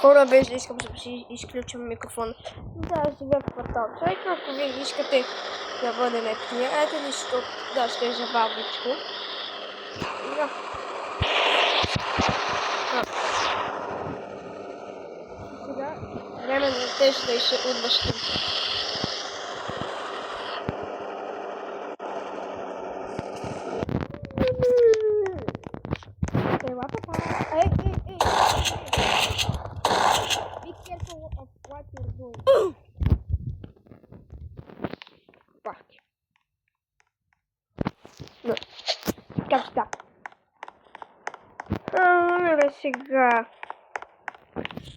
хора, без да искам да си изключим микрофон. Да, живея в квартал. Човек, ако вие искате да бъдем приятели, защото да, ще е забавничко. Да. Сега време на теж да се отбащим. Hey, be careful of what you're doing. Пак. No. Как така? Сега.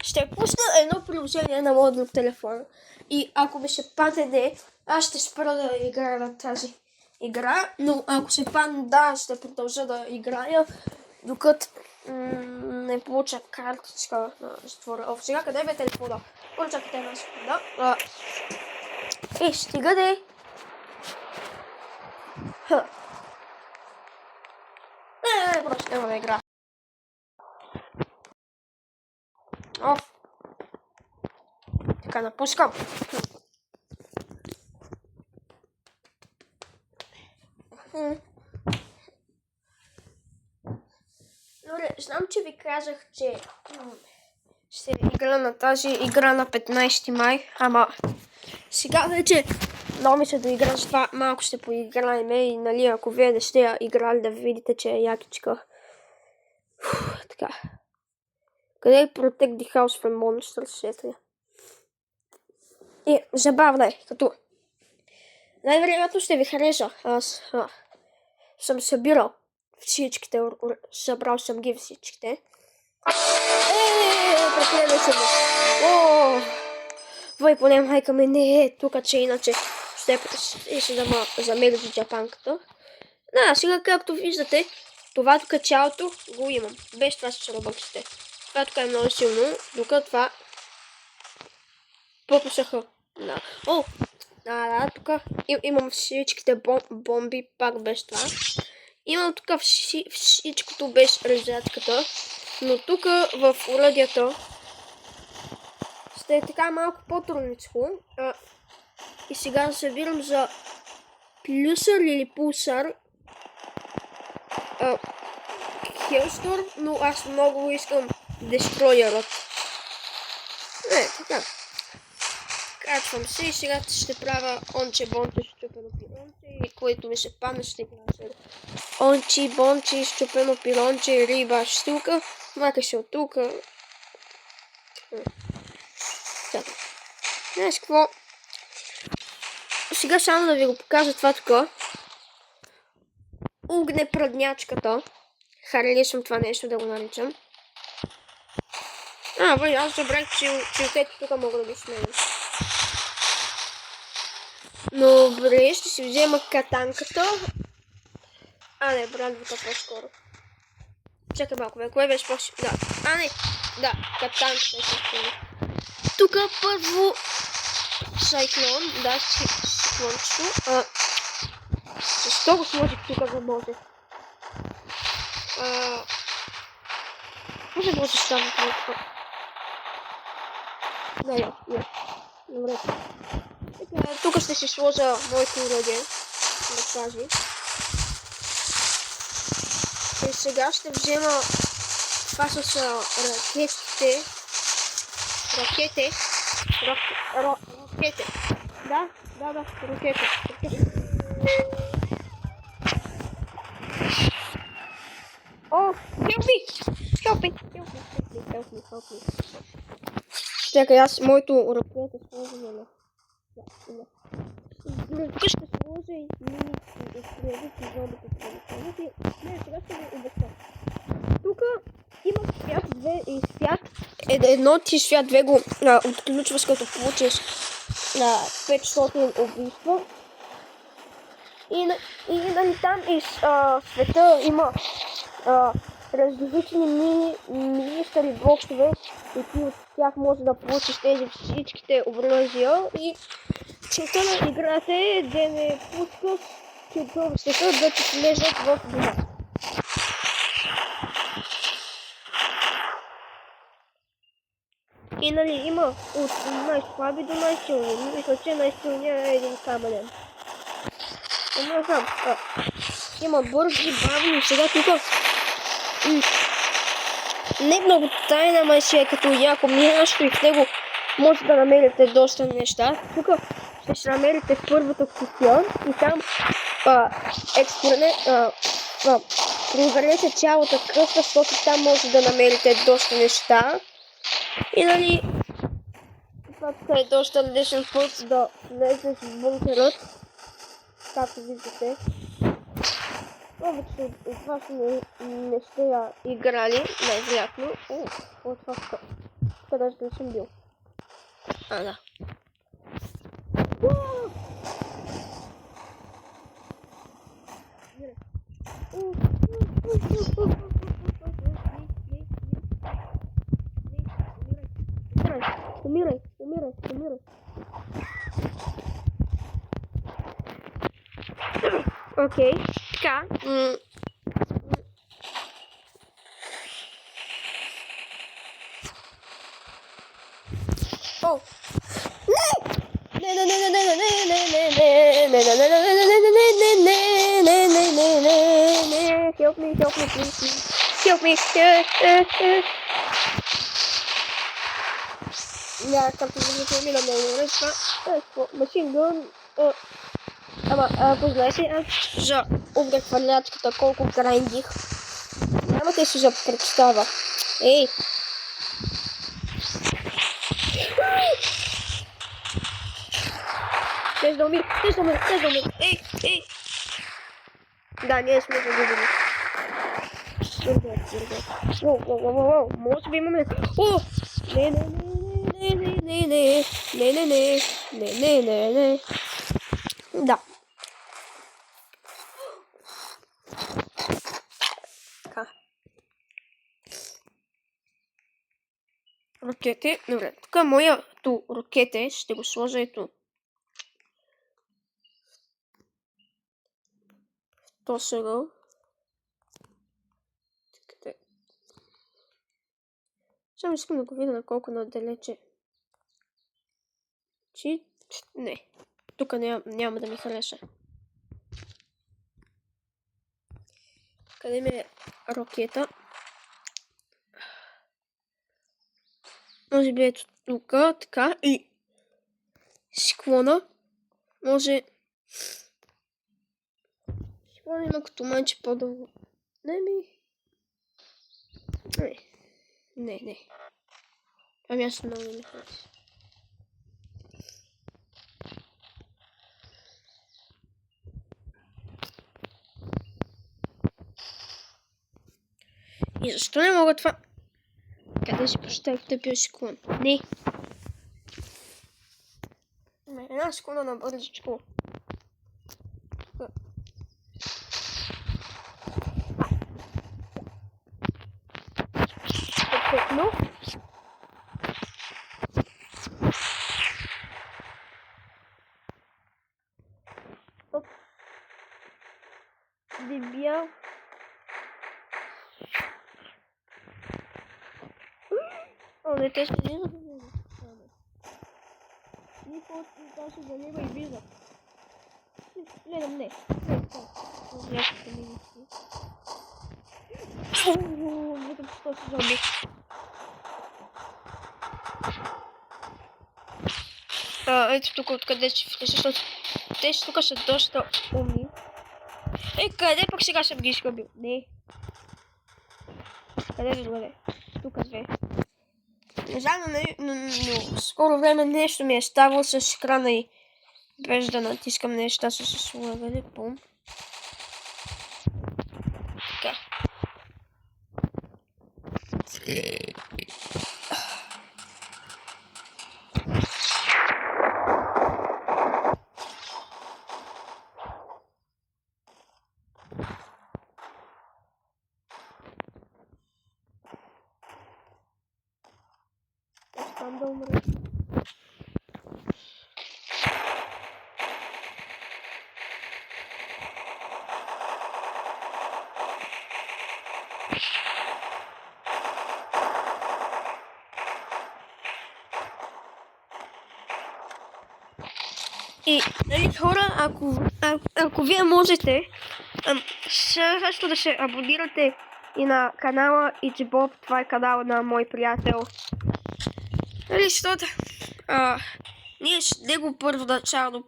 Ще пусна едно приложение на моят друг телефон. И ако ми се падне, аз ще спра да играя на тази игра. Но ако се падне, да, ще продължа да играя. Докато не получа картичка на затвора. Сега къде бе телефона? Чакайте една секунда. Стига де. Просто няма да игра. Така, напускам. Добре, знам, че ви казах, че ще игра на тази игра на 15 май, ама сега вече много ми се да игра, с това малко ще поиграем и нали, ако вие не сте я играли, да видите, че е якичка. Така. Къде е Protect the House from Monsters? Ето я. И забавна е, като най-вероятно ще ви хареса. Аз съм събирал всичките, събрал съм ги всичките. Преклеме се му. Вой, поне майка ми не е тук, че иначе ще да ма замери джапанката. Да, сега както виждате, това тук цялото го имам. Без това с робъксите. Това тук е много силно, докато това попусаха. Да, тук имам всичките бомби, пак без това. Имам тук всичкото без резатката, но тук в уредието ще е така малко по-трудничко. И сега събирам за плюсър или пулсар Хелстор, но аз много искам дестройерът. Така. Качвам се и сега ще правя онче-бонче, щупено пиронче, и което ми се падне ще кажа. Ончи-бонче, щупено пиронче, риба, штука, мака се от тук. Така. Знаеш какво? Сега само да ви го покажа това тук. Огнепраднячката. Харесвам това нещо да го наричам. Аз забрах, че отето тук мога да ги сменя. Добре, ще си взема катанката. Не, брадвата по-скоро. Чакай малко, бе, кое беше по-си... Да, катанката е по-скоро. Тук първо Сайклон, да, циклончето. Защо го сложих тук за може? Може да се става това. Добре. Тук ще си сложа моето уредие, да кажа. И сега ще взема това с ракетите. Ракете. Да, ракете. Help me. Чакай, аз моето ракета сложа на... Тук ще сложа и мини стрелите, зомбите стрелите. Не, сега ще ви обясня. Тук има свят 2 и свят 1, ти свят 2 го отключваш, като получиш 500 убийства. И нали там из света има различни мини стари блокове и ти от тях може да получиш тези всичките оръжия и целта на играта е да не пускаш чудовищата да ти влезат в дома. И нали има от най-слаби до най-силни. Мисля, че най-силният е един каменен. Не знам. Има бързи, бавни. Сега тук не много тайна, май си е като яко място и в него може да намерите доста неща. Тук ще намерите първата кутия и там проверете цялата кръста, защото там може да намерите доста неща. И нали, това тук е доста лесен път да влезеш в бункерът, както виждате. Повече от вас не сте я играли, най-вероятно. От това тук. Къде ще съм бил? Да. Умирай. Окей, така. Help me, please. Help me. Ja, както виждате, ми намерим това машин гън. Познай ли за обрехвърлячката колко грайндих? Нямате си за представа. Ей! Теж да умир! Ей! Да, ние сме загубили. Воу, може би имаме... Не. Да. Така. Ракете. Добре, тук моето ракете ще го сложа ето. То сега. Само искам да го видя на колко надалече. Не. Тук няма да ми хареса. Къде ми е ракета? Може би ето тук, така и склона. Може... Склона има като манче по-дълго. Не. Това място много не хареса. И защо не мога това? Къде си поставих тъпия склон? Не. Една склона на бързичко. Перфектно. Оп. Дебил. Не те ще не забавя. Никой от се залива и влиза. Гледам, не. Викам, че то се зомби. Ето тук откъде ще влиза, защото те тук са доста умни. Къде пък сега съм ги изгубил? Не. Къде да дойде? Тук две. Не знам, но скоро време нещо ми е ставало с екрана и без да натискам неща с слагане. Пум. Така. Там да умра. І хора, ако вие можете, също да се абонирате и на канала Ичибоб, това е канала на мой приятел. Нали, защото ние с него първоначално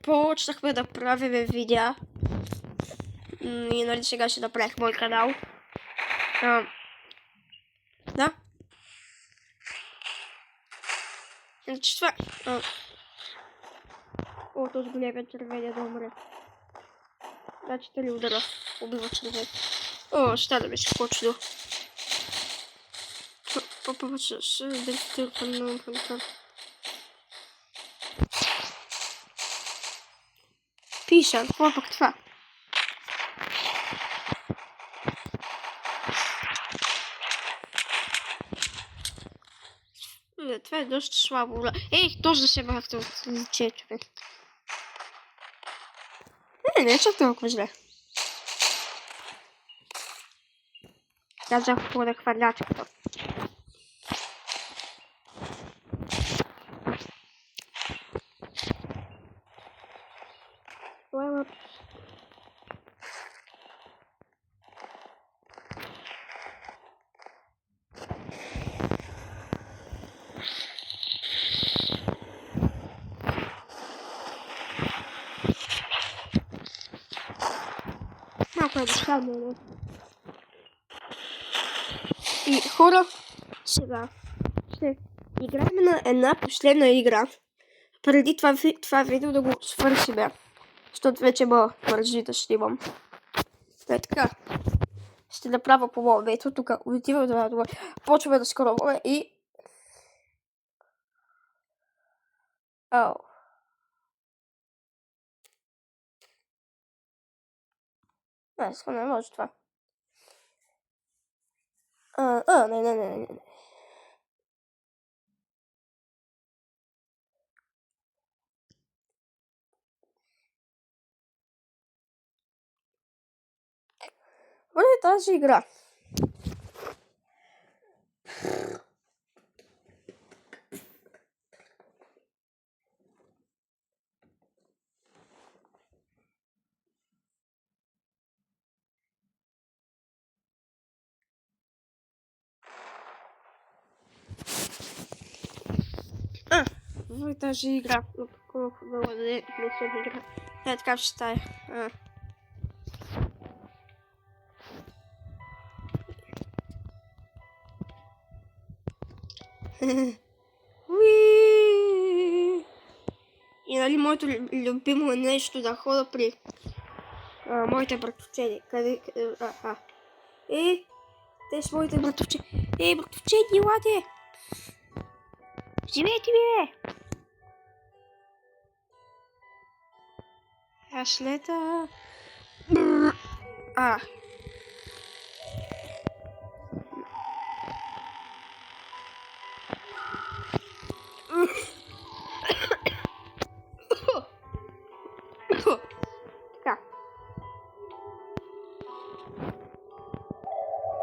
почнахме да правим видеа. И нали сега ще направих мой канал. Да. Значи това. О, този големия червения да умре. Значи те ли удара? Убива червен. О, ще да ми скочно. Папа, ще да стърпам на пантар. Пиша, какво пък това? Това е доста слабо. Ей, точно да се бахте от лицето, бе. Не е чак толкова зле. Казах какво да хвърлячката. Малко е достатъчно. И хора, сега ще играем на една последна игра. Преди това видео да го свършим. Защото вече ма мържи да снимам. Е така. Ще направя по моя метод. Тук отивам да това. Почваме да скроваме и... Ау. Не може това. Не. What е тази игра? Вот тази игра. Колко много не съм игра. Е, така ще стая. И нали моето любимо нещо да хода при моите братовчени. Къде? Те са моите братовчени. Ей, братовчени, елате! Вземете ми, бе! Ашлета... Така.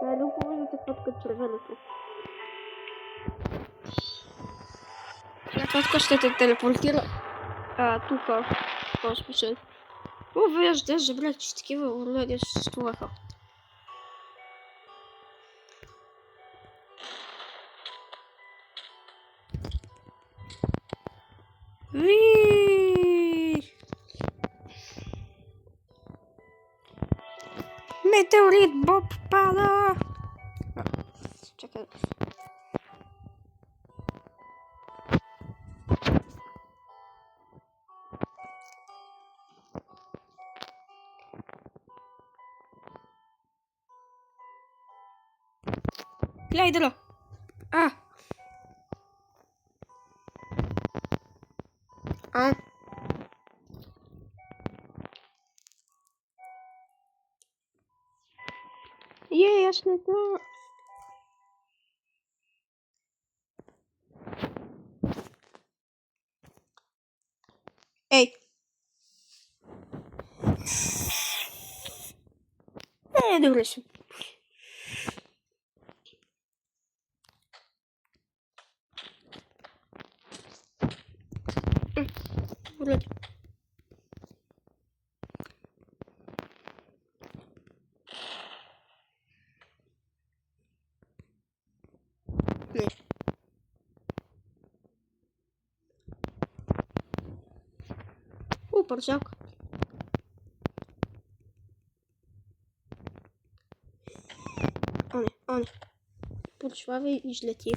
Това е много хубаво да те пъткат червеното. Това така ще те телепортира тук. Космосът. Виждаш, забрах, че такива уроди съществуваха. Метеорит Боб пада! Чакай. Гледай, дало! Аз не знам. Ей! Добре си. Вроде. porciak. On. Poršlavý již letí.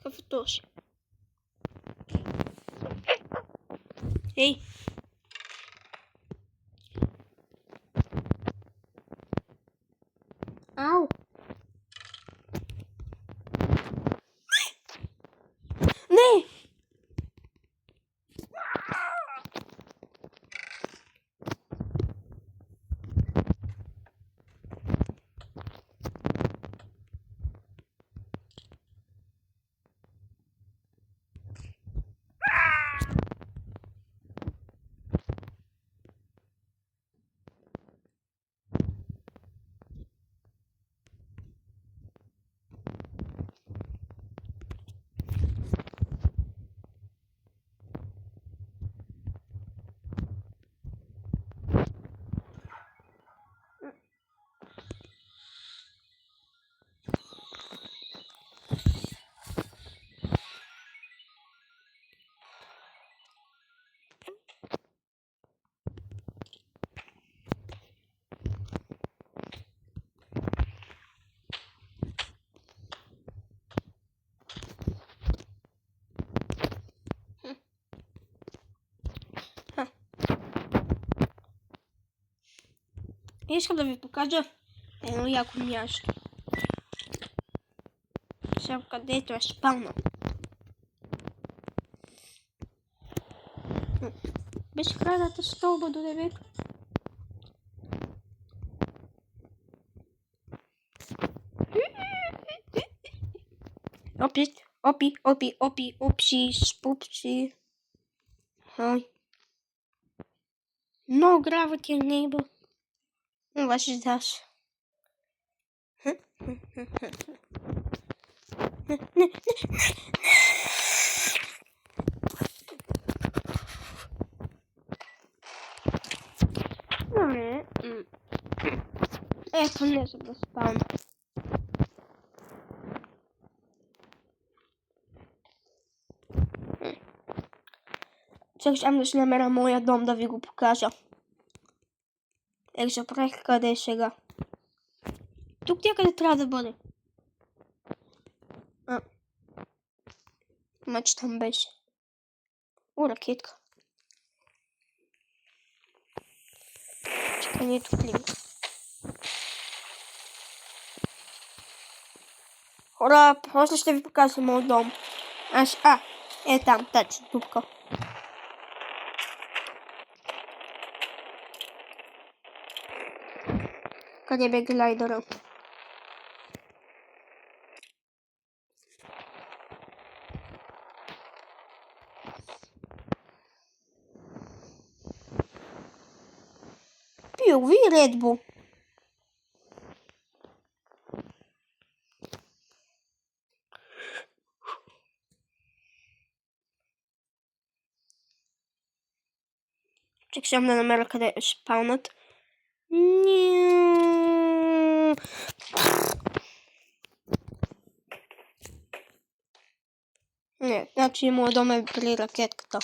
Kafetoshi. Hej. Au. Nee. Jeszcze wam pokażę, jak umiesz. Szybko, gdzie to jest pełno. Bez krada to stąd do lewej. Opsi, spupsi. Oj. No, gravity enable. No właśnie dasz. Dobra. To nie sobie spałem. Coś tam już namera moja dom do wielu pokażę. Якщо проехати сега. Тук някъде трябва да бъде. Мач там беше. О, ракетка. Чакай, не е тук ли? Хора, после ще ви покажа моят дом. Е там, точно, тупка. Къде бе глайдера? Пил ви Red Bull. Чак съм да намеря къде е спаунът. Не, значи моят дом е при ракетката.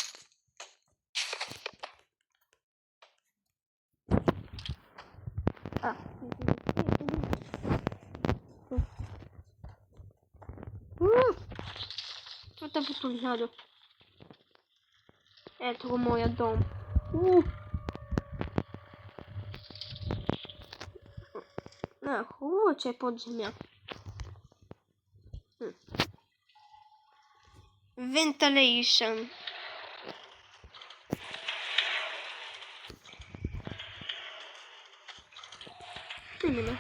Това е потолядо. Ето го моят дом. Хубаво, че е под земя. Ventilation. Именно.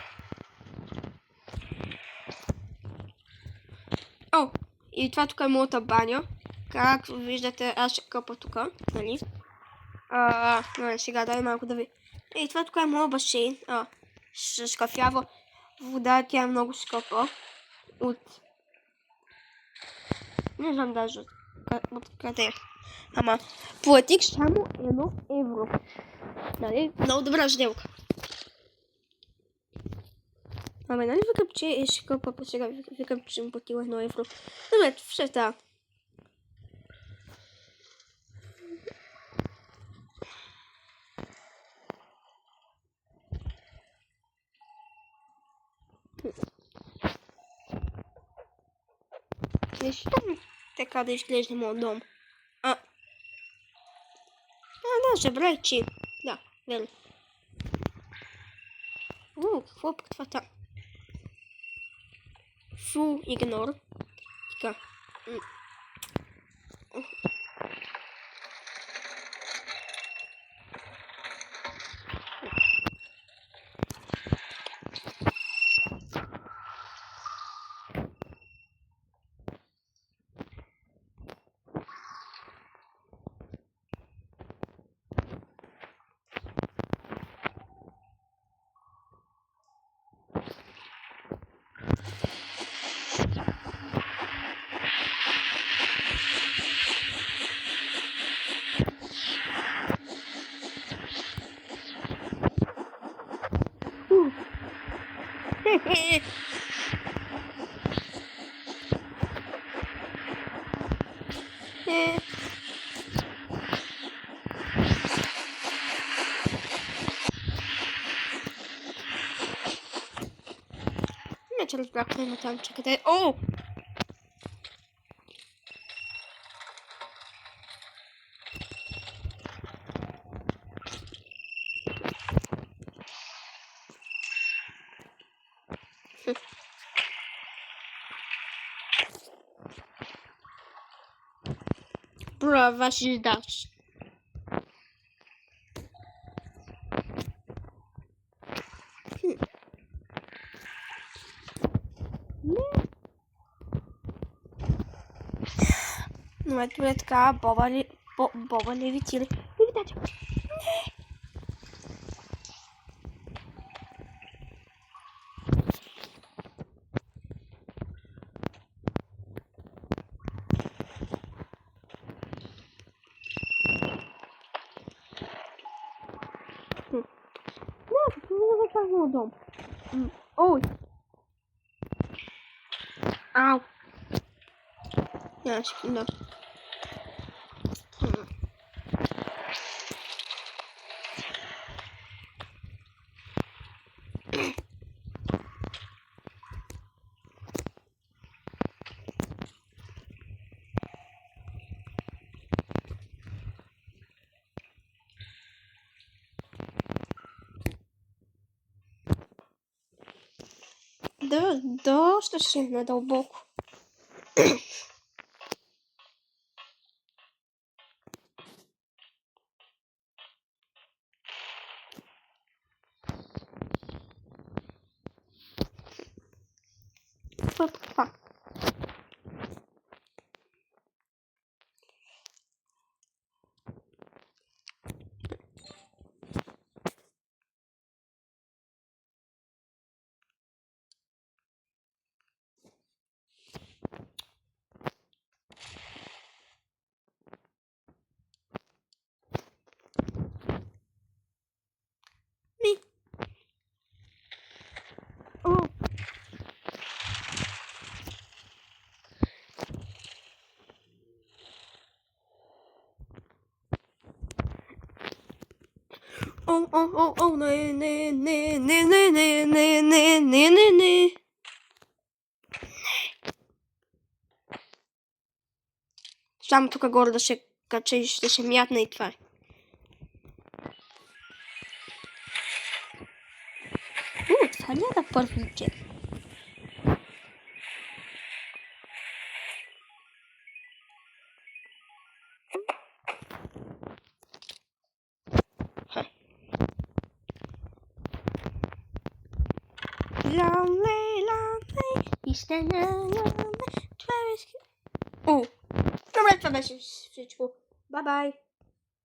О, и това тук е моята баня. Как виждате, аз ще къпа тук, нали? Ну, сега дай малко да ви... И това тук е моят басейн. С кафява вода, тя е много скъпа. Не знам даже от къде. Ама платих само 1 евро. Нали? Много добра сделка. Абе, нали викам, че е скъпа, па сега викам, че съм платила 1 евро. Добре, все това. Виждам така да изглежда моят дом. Да, забравих, че... Да, верно. Какво е това там? Фу, игнор. Така. Не, че разбрах какво има там, чакайте. О! Права ще даш. Но ето е така, Боба левитира. Видите? Не, дом. Ой. Ау. Да. Да, доста си надълбоко. Това. Не. Само тук горе да се кача и ще се мятна и това е. Това не е да първи чек. Добре, това беше всичко. Бай-бай!